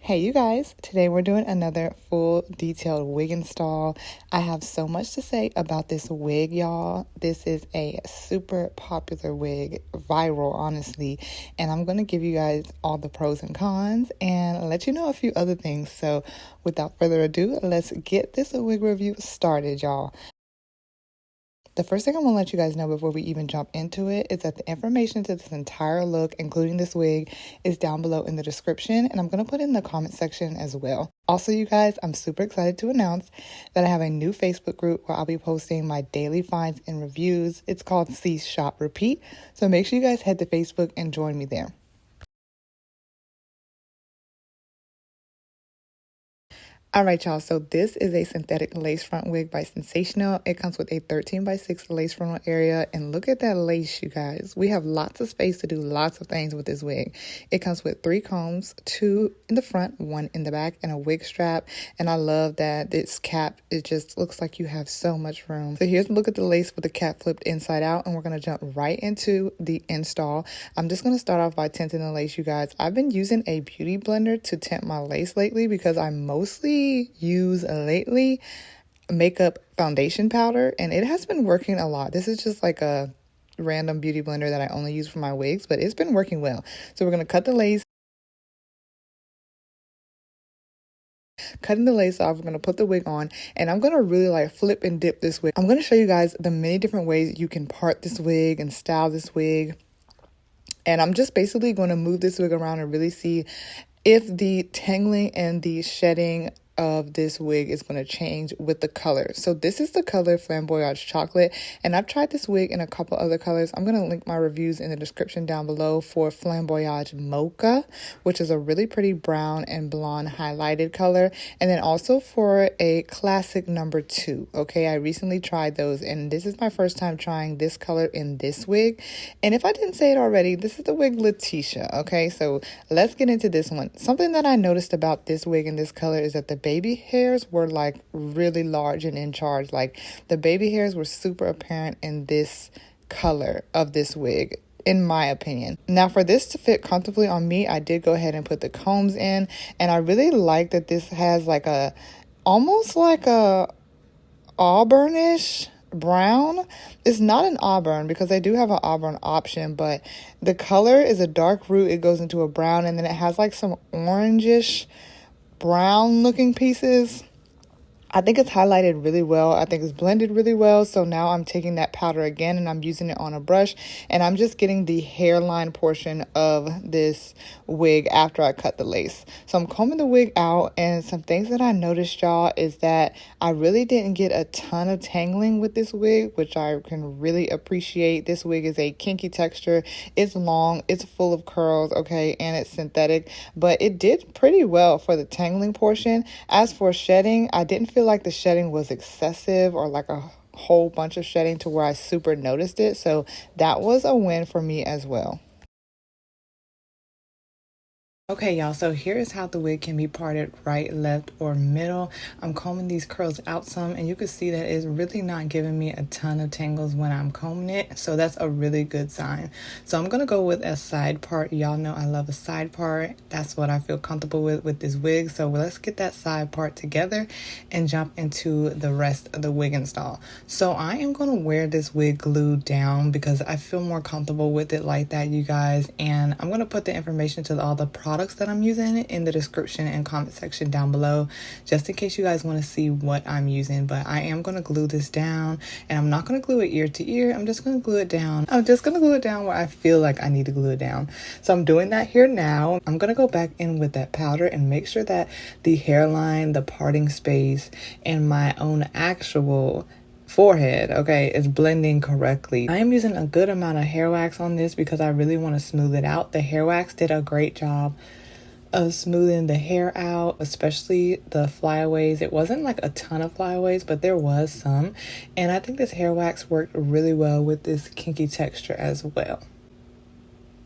Hey you guys, today we're doing another full detailed wig install. I have so much to say about this wig, y'all. This is a super popular wig, viral honestly, and I'm going to give you guys all the pros and cons and let you know a few other things. So without further ado, let's get this wig review started, y'all. The first thing I want to let you guys know before we even jump into it is that the information to this entire look, including this wig, is down below in the description, and I'm going to put it in the comment section as well. Also, you guys, I'm super excited to announce that I have a new Facebook group where I'll be posting my daily finds and reviews. It's called See, Shop, Repeat, so make sure you guys head to Facebook and join me there. All right, y'all. So this is a synthetic lace front wig by Sensationnel. It comes with a 13x6 lace frontal area. And look at that lace, you guys. We have lots of space to do lots of things with this wig. It comes with 3 combs, 2 in the front, 1 in the back, and a wig strap. And I love that this cap, it just looks like you have so much room. So here's a look at the lace with the cap flipped inside out. And we're going to jump right into the install. I'm just going to start off by tinting the lace, you guys. I've been using a beauty blender to tint my lace lately because I mostly use lately makeup foundation powder, and it has been working a lot. This is just like a random beauty blender that I only use for my wigs, but it's been working well. So we're going to cut the lace. Cutting the lace off, we're going to put the wig on, and I'm going to really like flip and dip this wig. I'm going to show you guys the many different ways you can part this wig and style this wig. And I'm just basically going to move this wig around and really see if the tangling and the shedding of this wig is going to change with the color. So this is the color Flamboyage Chocolate, and I've tried this wig in a couple other colors. I'm going to link my reviews in the description down below for Flamboyage Mocha, which is a really pretty brown and blonde highlighted color, and then also for a classic number 2. Okay, I recently tried those, and this is my first time trying this color in this wig. And if I didn't say it already, this is the wig Latisha. Okay, so let's get into this one. Something that I noticed about this wig in this color is that the baby hairs were like really large and in charge. Like the baby hairs were super apparent in this color of this wig, in my opinion. Now for this to fit comfortably on me, I did go ahead and put the combs in, and I really like that this has like a almost like a auburnish brown. It's not an auburn because I do have an auburn option, but the color is a dark root. It goes into a brown, and then it has like some orangish brown looking pieces. I think it's highlighted really well. I think it's blended really well. So now I'm taking that powder again and I'm using it on a brush, and I'm just getting the hairline portion of this wig after I cut the lace. So I'm combing the wig out, and some things that I noticed, y'all, is that I really didn't get a ton of tangling with this wig, which I can really appreciate. This wig is a kinky texture. It's long, it's full of curls, okay, and it's synthetic, but it did pretty well for the tangling portion. As for shedding, I didn't feel like the shedding was excessive or like a whole bunch of shedding to where I super noticed it. So that was a win for me as well. Okay, y'all, so here is how the wig can be parted: right, left, or middle. I'm combing these curls out some, and you can see that it's really not giving me a ton of tangles when I'm combing it, so that's a really good sign. So I'm gonna go with a side part. Y'all know I love a side part. That's what I feel comfortable with this wig. So let's get that side part together and jump into the rest of the wig install. So I am gonna wear this wig glued down because I feel more comfortable with it like that, you guys, and I'm gonna put the information to all the products that I'm using in the description and comment section down below, just in case you guys want to see what I'm using. But I am going to glue this down, and I'm not going to glue it ear to ear. I'm just going to glue it down. I'm just going to glue it down where I feel like I need to glue it down. So I'm doing that here now. I'm going to go back in with that powder and make sure that the hairline, the parting space, and my own actual forehead, okay, is blending correctly. I am using a good amount of hair wax on this because I really want to smooth it out. The hair wax did a great job of smoothing the hair out, especially the flyaways. It wasn't like a ton of flyaways, but there was some, and I think this hair wax worked really well with this kinky texture as well.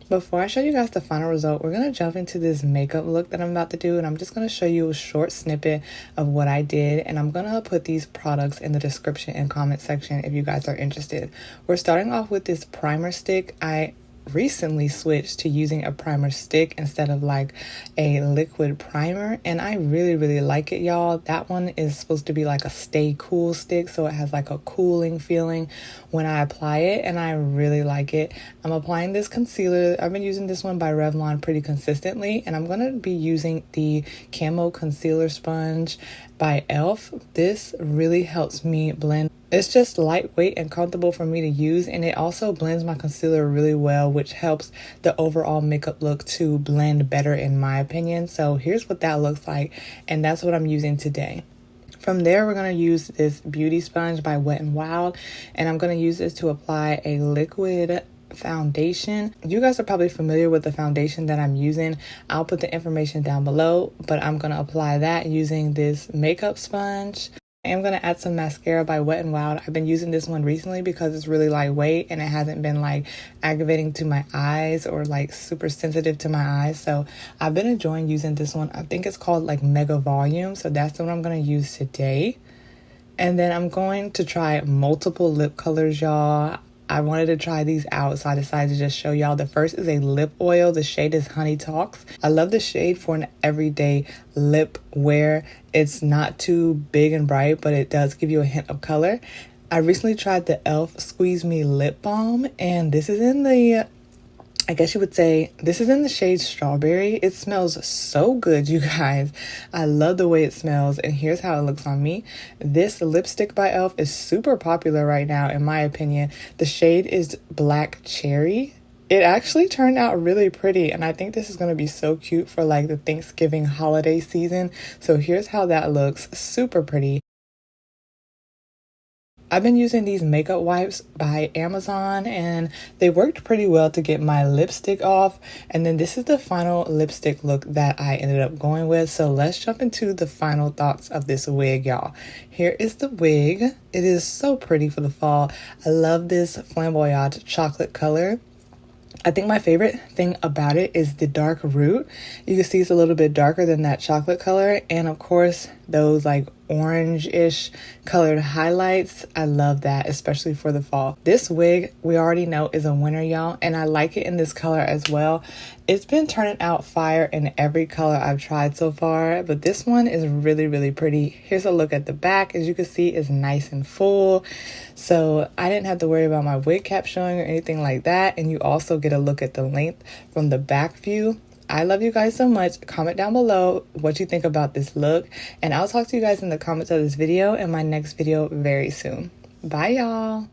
Before I show you guys the final result, we're going to jump into this makeup look that I'm about to do, and I'm just going to show you a short snippet of what I did, and I'm going to put these products in the description and comment section if you guys are interested. We're starting off with this primer stick. I recently switched to using a primer stick instead of like a liquid primer, and I really like it, y'all. That one is supposed to be like a stay cool stick, so it has like a cooling feeling when I apply it, and I really like it. I'm applying this concealer. I've been using this one by Revlon pretty consistently, and I'm going to be using the Camo Concealer Sponge by e.l.f. This really helps me blend. It's just lightweight and comfortable for me to use, and it also blends my concealer really well, which helps the overall makeup look to blend better in my opinion. So here's what that looks like, and that's what I'm using today. From there, we're going to use this beauty sponge by Wet n Wild, and I'm going to use this to apply a liquid foundation. You guys are probably familiar with the foundation that I'm using. I'll put the information down below, but I'm going to apply that using this makeup sponge. I am going to add some mascara by Wet n Wild. I've been using this one recently because it's really lightweight and it hasn't been like aggravating to my eyes or like super sensitive to my eyes. So I've been enjoying using this one. I think it's called like Mega Volume. So that's the one I'm going to use today. And then I'm going to try multiple lip colors, y'all. I wanted to try these out, so I decided to just show y'all. The first is a lip oil. The shade is Honey Talks. I love the shade for an everyday lip wear. It's not too big and bright, but it does give you a hint of color. I recently tried the e.l.f. Squeeze Me Lip Balm, and this is in the, I guess you would say, this is in the shade Strawberry. It smells so good, you guys. I love the way it smells, and here's how it looks on me. This lipstick by e.l.f. is super popular right now, in my opinion. The shade is Black Cherry. It actually turned out really pretty, and I think this is going to be so cute for like the Thanksgiving holiday season. So here's how that looks. Super pretty. I've been using these makeup wipes by Amazon, and they worked pretty well to get my lipstick off. And then this is the final lipstick look that I ended up going with. So let's jump into the final thoughts of this wig, y'all. Here is the wig. It is so pretty for the fall. I love this Flamboyage chocolate color. I think my favorite thing about it is the dark root. You can see it's a little bit darker than that chocolate color. And of course, those like orange-ish colored highlights. I love that, especially for the fall. This wig, we already know, is a winner, y'all. And I like it in this color as well. It's been turning out fire in every color I've tried so far. But this one is really pretty. Here's a look at the back. As you can see, it's nice and full. So I didn't have to worry about my wig cap showing or anything like that. And you also get a look at the length from the back view. I love you guys so much. Comment down below what you think about this look. And I'll talk to you guys in the comments of this video and my next video very soon. Bye, y'all.